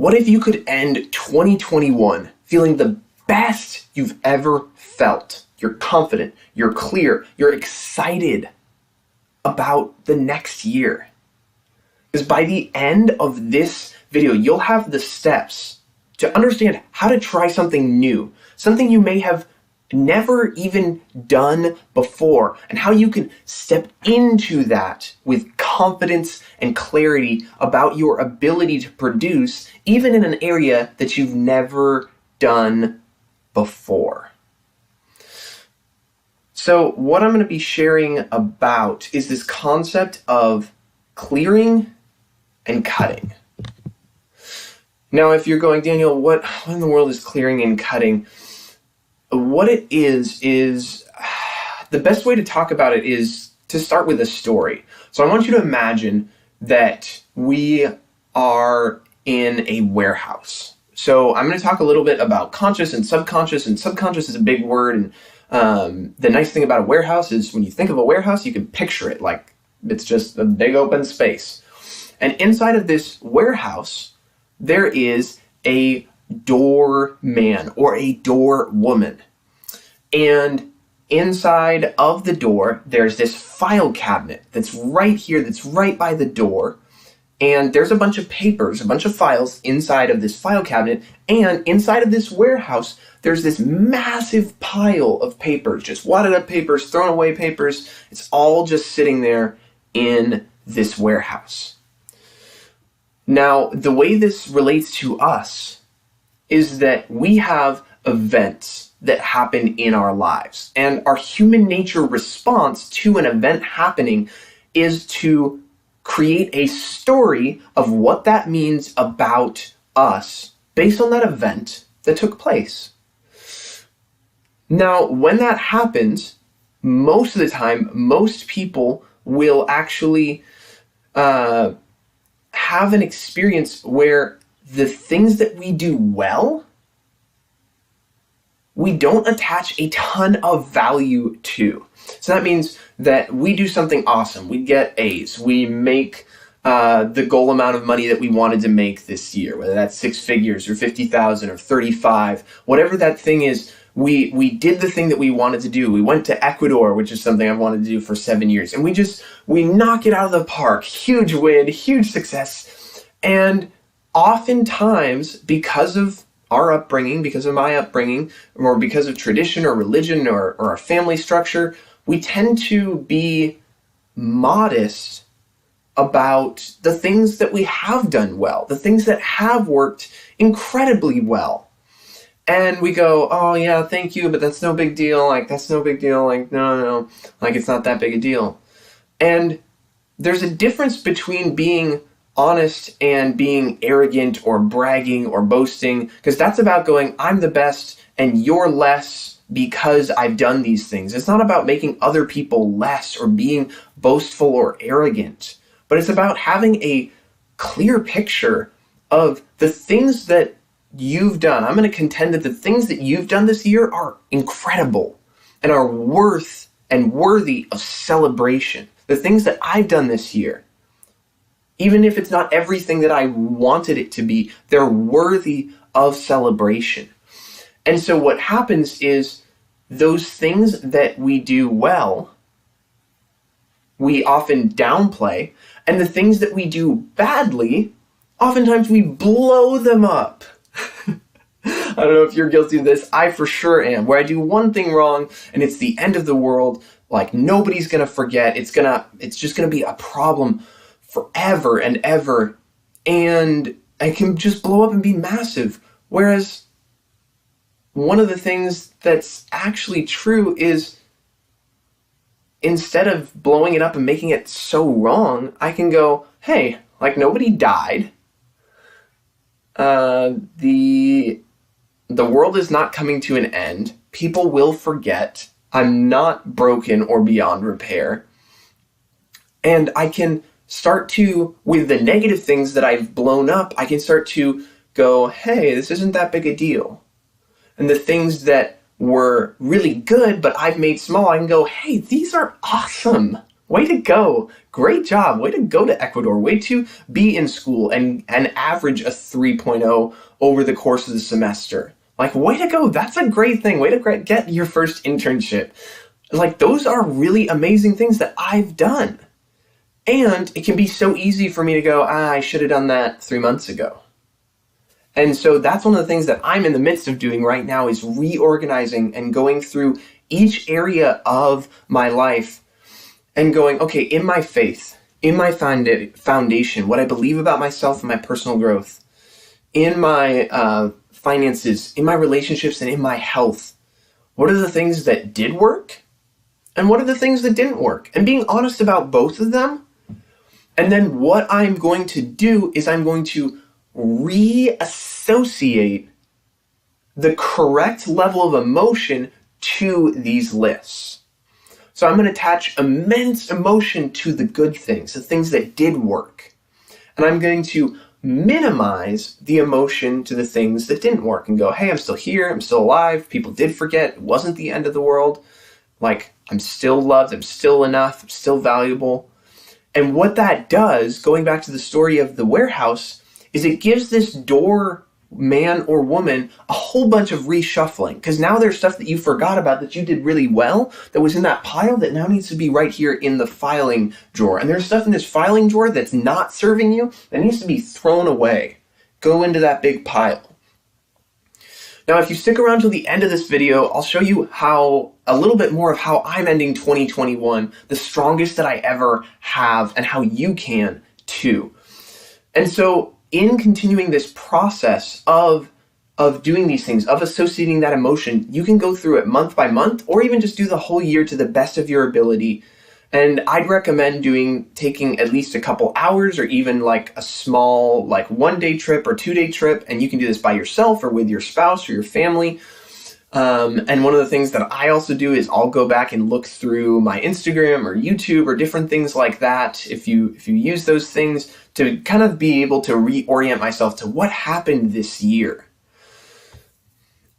What if you could end 2021 feeling the best you've ever felt? You're confident, you're clear, you're excited about the next year. Because by the end of this video, you'll have the steps to understand how to try something new, something you may have never even done before, and how you can step into that with confidence and clarity about your ability to produce, even in an area that you've never done before. So what I'm going to be sharing about is this concept of clearing and cutting. Now, if you're going, Daniel, what in the world is clearing and cutting? What it is the best way to talk about it is to start with a story. So I want you to imagine that we are in a warehouse. So I'm going to talk a little bit about conscious, and subconscious is a big word. And the nice thing about a warehouse is when you think of a warehouse, you can picture it like it's just a big open space. And inside of this warehouse, there is a doorman or a door woman. And inside of the door, there's this file cabinet that's right here, that's right by the door. And there's a bunch of papers, a bunch of files inside of this file cabinet. And inside of this warehouse, there's this massive pile of papers, just wadded up papers, thrown away papers. It's all just sitting there in this warehouse. Now, the way this relates to us is that we have events that happen in our lives. And our human nature response to an event happening is to create a story of what that means about us based on that event that took place. Now, when that happens, most of the time, most people will actually have an experience where the things that we do well, we don't attach a ton of value to. So that means that we do something awesome. We get A's. We make the goal amount of money that we wanted to make this year, whether that's 6 figures or 50,000 or 35, whatever that thing is. We did the thing that we wanted to do. We went to Ecuador, which is something I've wanted to do for 7 years. And we knock it out of the park. Huge win, huge success. And oftentimes, because of our upbringing, because of my upbringing, or because of tradition or religion or our family structure, we tend to be modest about the things that we have done well, the things that have worked incredibly well. And we go, oh yeah, thank you, but that's no big deal. Like, that's no big deal. Like, no. Like, it's not that big a deal. And there's a difference between being honest and being arrogant or bragging or boasting, because that's about going, I'm the best and you're less because I've done these things. It's not about making other people less or being boastful or arrogant, but it's about having a clear picture of the things that you've done. I'm going to contend that the things that you've done this year are incredible and are worth and worthy of celebration. The things that I've done this year, even if it's not everything that I wanted it to be, they're worthy of celebration. And so what happens is those things that we do well, we often downplay, and the things that we do badly, oftentimes we blow them up. I don't know if you're guilty of this. I for sure am. Where I do one thing wrong and it's the end of the world. Like, nobody's going to forget. It's just going to be a problem forever and ever. And it can just blow up and be massive. Whereas one of the things that's actually true is instead of blowing it up and making it so wrong, I can go, hey, like, nobody died. The world is not coming to an end. People will forget. I'm not broken or beyond repair. And I can start to, with the negative things that I've blown up, I can start to go, hey, this isn't that big a deal. And the things that were really good, but I've made small, I can go, hey, these are awesome. Way to go. Great job. Way to go to Ecuador. Way to be in school and average a 3.0 over the course of the semester. Like, way to go. That's a great thing. Way to get your first internship. Like, those are really amazing things that I've done. And it can be so easy for me to go, I should have done that 3 months ago. And so that's one of the things that I'm in the midst of doing right now, is reorganizing and going through each area of my life and going, okay, in my faith, in my foundation, what I believe about myself and my personal growth, in my finances, in my relationships, and in my health, what are the things that did work? And what are the things that didn't work? And being honest about both of them. And then what I'm going to do is I'm going to reassociate the correct level of emotion to these lists. So I'm going to attach immense emotion to the good things, the things that did work. And I'm going to minimize the emotion to the things that didn't work and go, hey, I'm still here, I'm still alive, people did forget, it wasn't the end of the world. Like, I'm still loved, I'm still enough, I'm still valuable. And what that does, going back to the story of the warehouse, is it gives this door man or woman a whole bunch of reshuffling, because now there's stuff that you forgot about that you did really well that was in that pile that now needs to be right here in the filing drawer. And there's stuff in this filing drawer that's not serving you that needs to be thrown away. Go into that big pile. Now, if you stick around till the end of this video, I'll show you a little bit more of how I'm ending 2021, the strongest that I ever have, and how you can too. And so in continuing this process of doing these things, of associating that emotion, you can go through it month by month, or even just do the whole year to the best of your ability. And I'd recommend taking at least a couple hours, or even like a small, like 1-day trip or 2-day trip. And you can do this by yourself or with your spouse or your family. And one of the things that I also do is I'll go back and look through my Instagram or YouTube or different things like that. If you use those things, to kind of be able to reorient myself to what happened this year.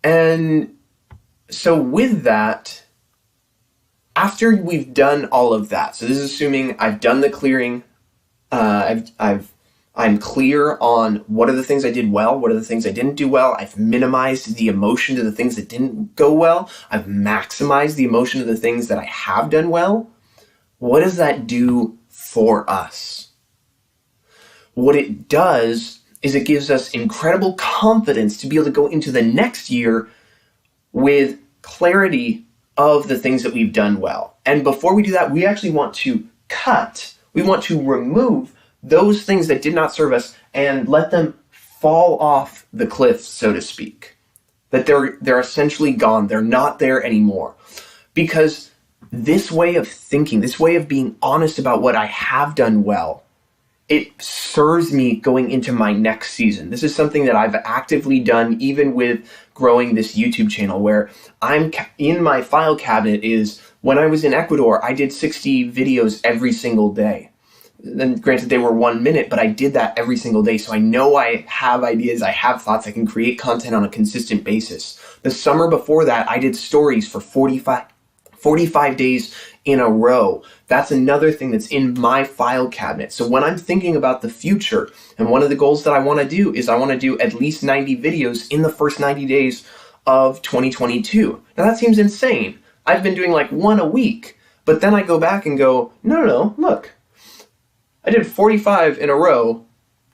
And so with that, after we've done all of that, so this is assuming I've done the clearing, I'm clear on what are the things I did well, what are the things I didn't do well. I've minimized the emotion to the things that didn't go well. I've maximized the emotion to the things that I have done well. What does that do for us? What it does is it gives us incredible confidence to be able to go into the next year with clarity of the things that we've done well. And before we do that, we actually want to remove those things that did not serve us and let them fall off the cliff, so to speak. That they're essentially gone. They're not there anymore. Because this way of thinking, this way of being honest about what I have done well, it serves me going into my next season. This is something that I've actively done even with growing this YouTube channel, where I'm in my file cabinet is when I was in Ecuador, I did 60 videos every single day. Then granted, they were 1 minute, but I did that every single day. So I know I have ideas, I have thoughts, I can create content on a consistent basis. The summer before that, I did stories for 45 days in a row. That's another thing that's in my file cabinet. So when I'm thinking about the future, and one of the goals that I want to do is I want to do at least 90 videos in the first 90 days of 2022. Now that seems insane. I've been doing like 1 a week, but then I go back and go, no, look. I did 45 in a row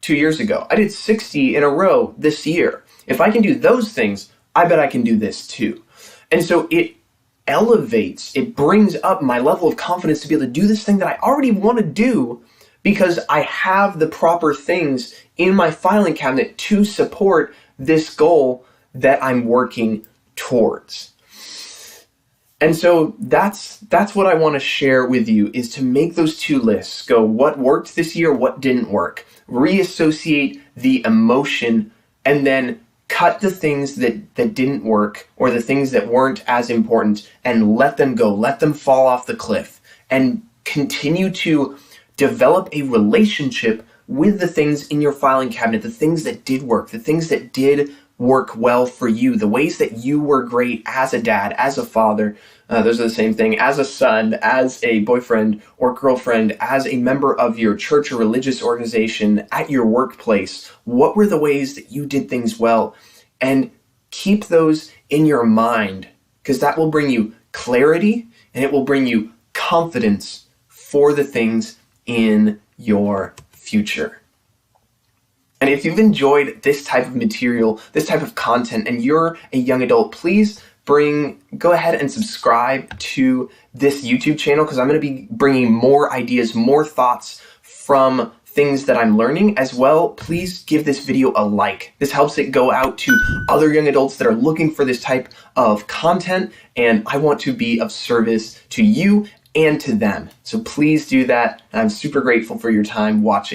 2 years ago. I did 60 in a row this year. If I can do those things, I bet I can do this too. And so it elevates, it brings up my level of confidence to be able to do this thing that I already want to do, because I have the proper things in my filing cabinet to support this goal that I'm working towards. And so that's what I want to share with you, is to make those two lists. Go, what worked this year, what didn't work. Reassociate the emotion, and then cut the things that didn't work, or the things that weren't as important, and let them go. Let them fall off the cliff. And continue to develop a relationship with the things in your filing cabinet, the things that did work, the things that did work well for you, the ways that you were great as a dad, as a father. Those are the same thing, as a son, as a boyfriend or girlfriend, as a member of your church or religious organization, at your workplace. What were the ways that you did things well? And keep those in your mind, because that will bring you clarity and it will bring you confidence for the things in your future. And if you've enjoyed this type of material, this type of content, and you're a young adult, please go ahead and subscribe to this YouTube channel, because I'm going to be bringing more ideas, more thoughts from things that I'm learning as well. Please give this video a like. This helps it go out to other young adults that are looking for this type of content, and I want to be of service to you and to them. So please do that. I'm super grateful for your time watching.